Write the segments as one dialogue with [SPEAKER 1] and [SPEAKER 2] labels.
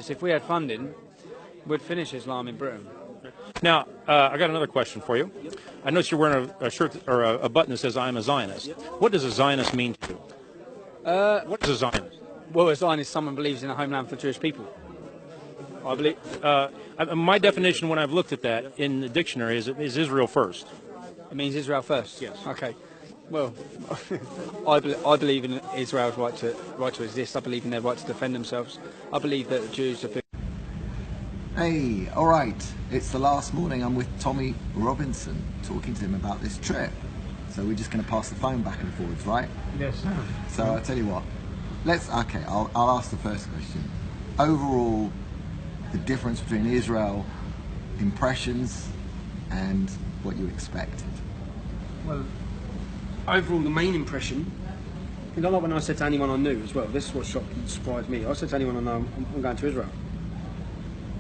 [SPEAKER 1] honest, if we had funding, we'd finish Islam in Britain.
[SPEAKER 2] Now, I got another question for you. I noticed you're wearing a shirt or a button that says "I'm a Zionist." What does a Zionist mean to you? What is a Zionist?
[SPEAKER 1] Well, a Zionist is someone who believes in a homeland for Jewish people.
[SPEAKER 2] I believe. My definition, when I've looked at that in the dictionary, is Israel first.
[SPEAKER 1] It means Israel first.
[SPEAKER 2] Yes.
[SPEAKER 1] Okay. Well, I believe in Israel's right to exist. I believe in their right to defend themselves. I believe that the Jews are.
[SPEAKER 3] Hey, all right. It's the last morning. I'm with Tommy Robinson, talking to him about this trip. So we're just going to pass the phone back and forwards, right?
[SPEAKER 1] Yes, sir.
[SPEAKER 3] So I'll tell you what. I'll ask the first question. Overall, the difference between Israel impressions and what you expected.
[SPEAKER 4] Well, overall, the main impression, you know, like when I said to anyone I knew as well, this is what shocked and surprised me. I said to anyone I know, I'm going to Israel.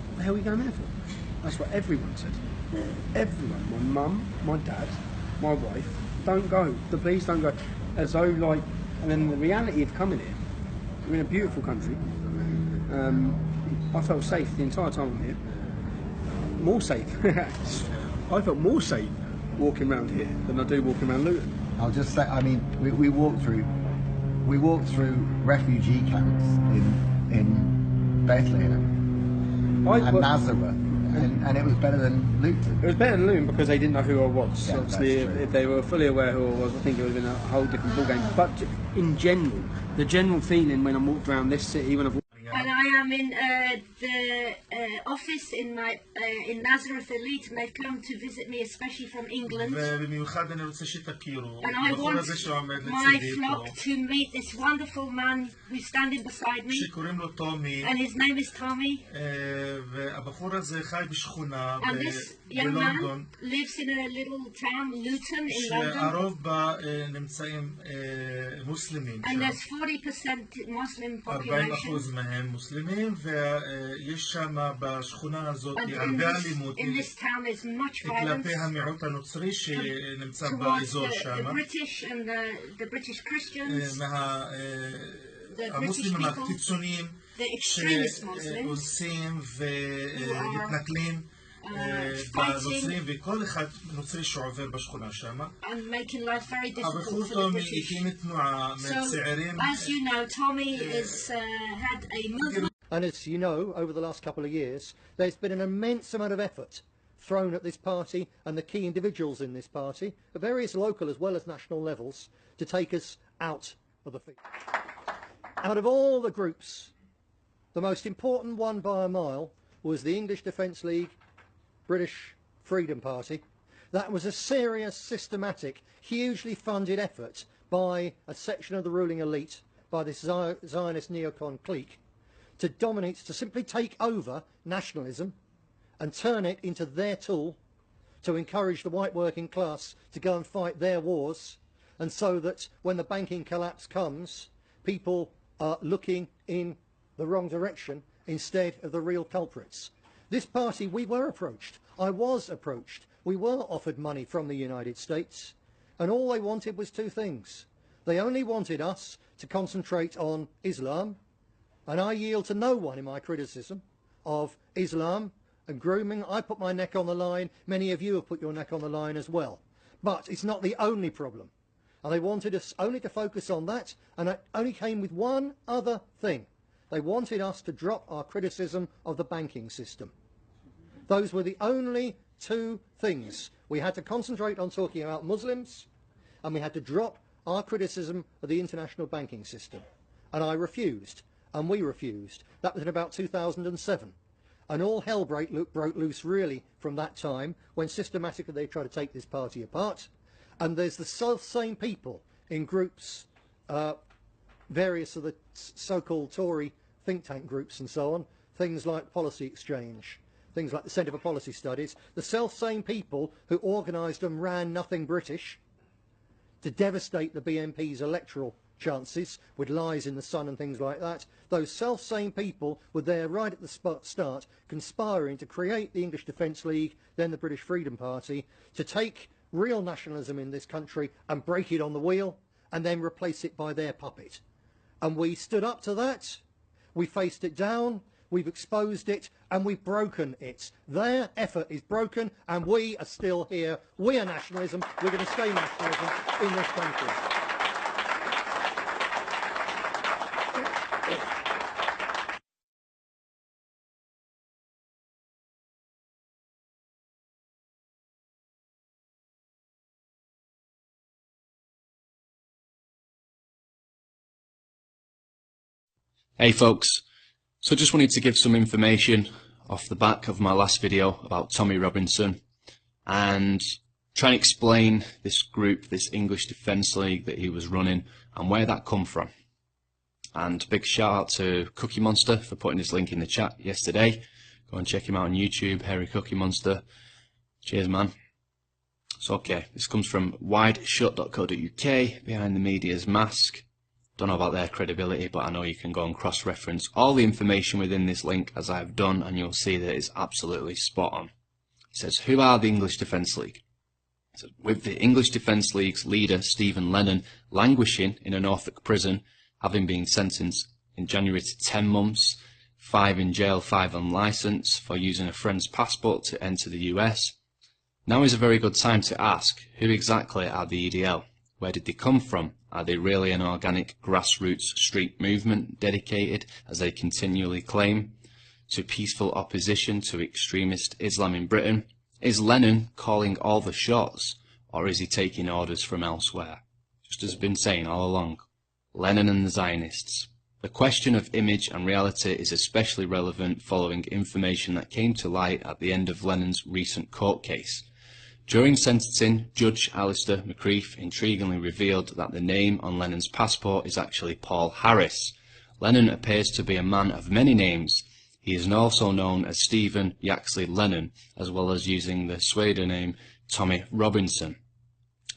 [SPEAKER 4] What the hell are you going there for? That's what everyone said. Everyone, my mum, my dad, my wife, don't go. Please don't go. As though like, and then the reality of coming here, we're in a beautiful country. I felt safe the entire time I'm here. More safe. I felt more safe walking around here than I do walking around Luton.
[SPEAKER 3] I'll just say, I mean, we walked through refugee camps in Bethlehem and Nazareth, and it was better than Luton.
[SPEAKER 4] It was better than Luton because they didn't know who I was.
[SPEAKER 3] Yeah,
[SPEAKER 4] Obviously, if they were fully aware who I was, I think it would have been a whole different ballgame. But in general, the general feeling when I walked around this city, when I've
[SPEAKER 5] and I am in the office in Nazareth Elite, and they've come to visit me, especially from England. And I want my flock to meet this wonderful man who's standing beside me. And his name is Tommy. And this young man lives in a little town, Luton, in London. And there's 40% Muslim population.
[SPEAKER 6] מוסלמים ויש שם בשכונה הזאת הרבה אלימות כלפי המיעוט הנוצרי שנמצא באזור שם מהמוסלמים הקיצוניים שעושים ומתנכלים בנוצרים וכל אחד נוצרי שעובר בשכונה שם. הבחור טומי הקים תנועה מהצעירים.
[SPEAKER 7] And as you know, over the last couple of years, there's been an immense amount of effort thrown at this party and the key individuals in this party, at various local as well as national levels, to take us out of the field. Out of all the groups, the most important one by a mile was the English Defence League, British Freedom Party. That was a serious, systematic, hugely funded effort by a section of the ruling elite, by this Zionist neocon clique, to dominate, to simply take over nationalism and turn it into their tool to encourage the white working class to go and fight their wars, and so that when the banking collapse comes, people are looking in the wrong direction instead of the real culprits. This party, we were approached. I was approached. We were offered money from the United States, and all they wanted was two things. They only wanted us to concentrate on Islam, and I yield to no one in my criticism of Islam and grooming. I put my neck on the line. Many of you have put your neck on the line as well. But it's not the only problem. And they wanted us only to focus on that, and it only came with one other thing. They wanted us to drop our criticism of the banking system. Those were the only two things. We had to concentrate on talking about Muslims, and we had to drop our criticism of the international banking system. And I refused, and we refused. That was in about 2007. And all hell broke loose really from that time, when systematically they tried to take this party apart. And there's the self-same people in groups, various of the so-called Tory think tank groups and so on, things like Policy Exchange, things like the Centre for Policy Studies, the self-same people who organised and ran Nothing British to devastate the BNP's electoral chances with lies in the Sun and things like that. Those self-same people were there right at the start, conspiring to create the English Defence League, then the British Freedom Party, to take real nationalism in this country and break it on the wheel, and then replace it by their puppet. And we stood up to that. We faced it down. we've exposed it, and we've broken it. Their effort is broken, and we are still here. We are nationalism. We're going to stay nationalism in this country.
[SPEAKER 8] Hey folks, so just wanted to give some information off the back of my last video about Tommy Robinson and try and explain this group, this English Defence League that he was running and where that come from. And big shout out to Cookie Monster for putting this link in the chat yesterday. Go and check him out on YouTube, Hairy Cookie Monster. Cheers man. So okay, this comes from wideshut.co.uk, behind the media's mask. Don't know about their credibility, but I know you can go and cross-reference all the information within this link as I have done, and you'll see that it's absolutely spot on. It says, who are the English Defence League? It says, with the English Defence League's leader, Stephen Lennon, languishing in a Norfolk prison, having been sentenced in January to 10 months, 5 in jail, 5 on licence, for using a friend's passport to enter the US. Now is a very good time to ask, who exactly are the EDL? Where did they come from? Are they really an organic grassroots street movement dedicated, as they continually claim, to peaceful opposition to extremist Islam in Britain? Is Lennon calling all the shots, or is he taking orders from elsewhere? Just as I've been saying all along, Lennon and the Zionists. The question of image and reality is especially relevant following information that came to light at the end of Lennon's recent court case. During sentencing, Judge Alistair McCreef intriguingly revealed that the name on Lennon's passport is actually Paul Harris. Lennon appears to be a man of many names. He is also known as Stephen Yaxley Lennon, as well as using the pseudonym Tommy Robinson.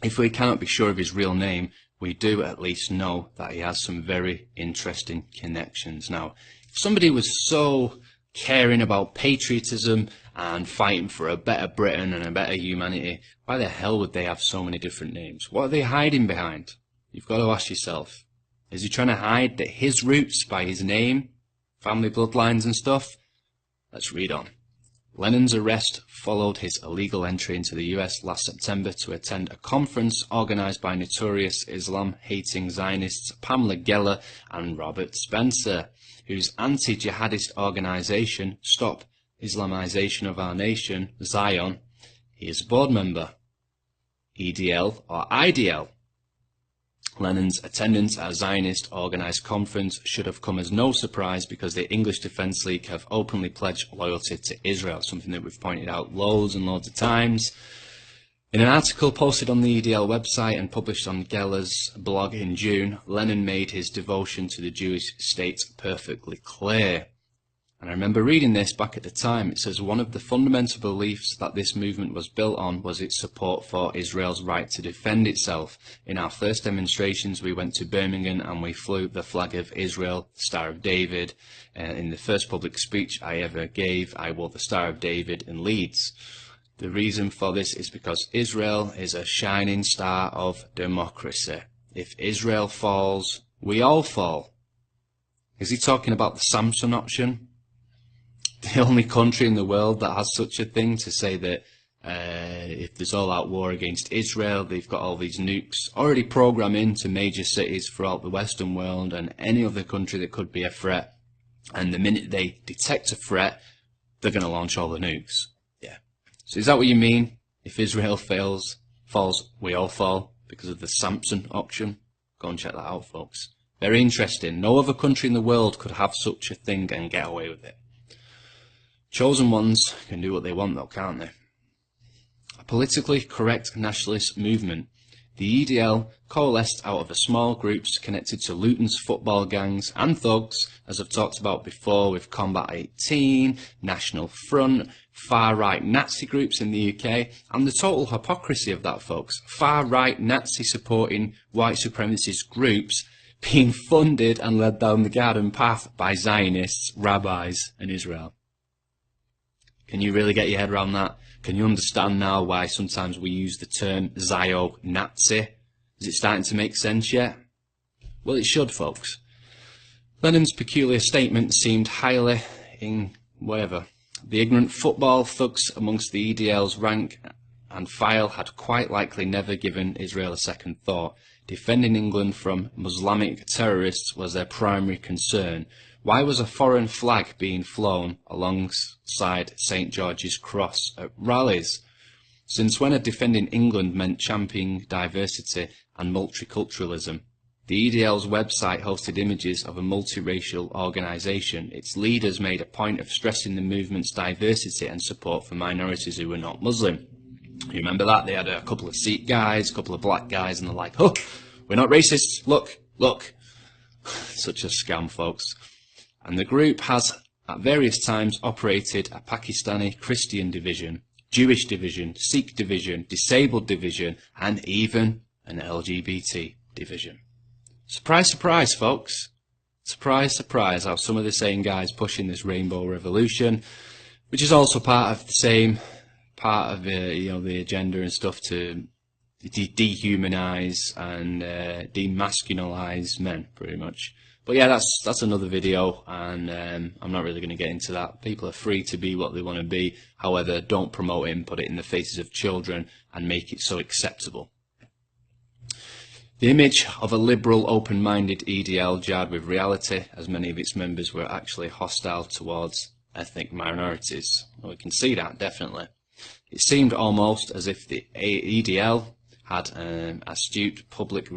[SPEAKER 8] If we cannot be sure of his real name, we do at least know that he has some very interesting connections. Now, if somebody was so caring about patriotism and fighting for a better Britain and a better humanity, why the hell would they have so many different names? What are they hiding behind? You've got to ask yourself. Is he trying to hide that his roots by his name, family bloodlines and stuff? Let's read on. Lennon's arrest followed his illegal entry into the US last September to attend a conference organised by notorious Islam-hating Zionists Pamela Geller and Robert Spencer, whose anti-jihadist organisation, Stop Islamization of Our Nation, Zion, he is a board member. EDL or IDL. Lennon's attendance at a Zionist organised conference should have come as no surprise because the English Defence League have openly pledged loyalty to Israel, something that we've pointed out loads and loads of times. In an article posted on the EDL website and published on Geller's blog in June, Lennon made his devotion to the Jewish state perfectly clear. And I remember reading this back at the time. It says one of the fundamental beliefs that this movement was built on was its support for Israel's right to defend itself. In our first demonstrations, we went to Birmingham and we flew the flag of Israel, the Star of David. In the first public speech I ever gave, I wore the Star of David in Leeds. The reason for this is because Israel is a shining star of democracy. If Israel falls, we all fall. Is he talking about the Samson option? The only country in the world that has such a thing, to say that if there's all-out war against Israel, they've got all these nukes already programmed into major cities throughout the Western world and any other country that could be a threat. And the minute they detect a threat, they're going to launch all the nukes. Yeah. So is that what you mean? If Israel falls, we all fall because of the Samson option? Go and check that out, folks. Very interesting. No other country in the world could have such a thing and get away with it. Chosen ones can do what they want though, can't they? A politically correct nationalist movement, the EDL coalesced out of a small groups connected to Luton's football gangs and thugs, as I've talked about before with Combat 18, National Front, far-right Nazi groups in the UK, and the total hypocrisy of that, folks. Far-right Nazi-supporting white supremacist groups being funded and led down the garden path by Zionists, rabbis and Israel. Can you really get your head around that? Can you understand now why sometimes we use the term Zio-Nazi? Is it starting to make sense yet? Well, it should, folks. Lennon's peculiar statement seemed highly The ignorant football thugs amongst the EDL's rank and file had quite likely never given Israel a second thought. Defending England from Muslimic terrorists was their primary concern. Why was a foreign flag being flown alongside St. George's Cross at rallies? Since when had defending England meant championing diversity and multiculturalism? The EDL's website hosted images of a multiracial organisation. Its leaders made a point of stressing the movement's diversity and support for minorities who were not Muslim. You remember that? They had a couple of Sikh guys, a couple of black guys, and they're like, oh, we're not racist, look, look. Such a scam, folks. And the group has at various times operated a Pakistani Christian division, Jewish division, Sikh division, disabled division, and even an LGBT division. Surprise, surprise, folks. Surprise, surprise, how some of the same guys pushing this rainbow revolution, which is also part of the same, the agenda and stuff to dehumanize and demasculinize men, pretty much. But yeah, that's another video, and I'm not really going to get into that. People are free to be what they want to be. However, don't promote it and put it in the faces of children and make it so acceptable. The image of a liberal, open-minded EDL jarred with reality, as many of its members were actually hostile towards ethnic minorities. Well, we can see that, definitely. It seemed almost as if the EDL had an astute public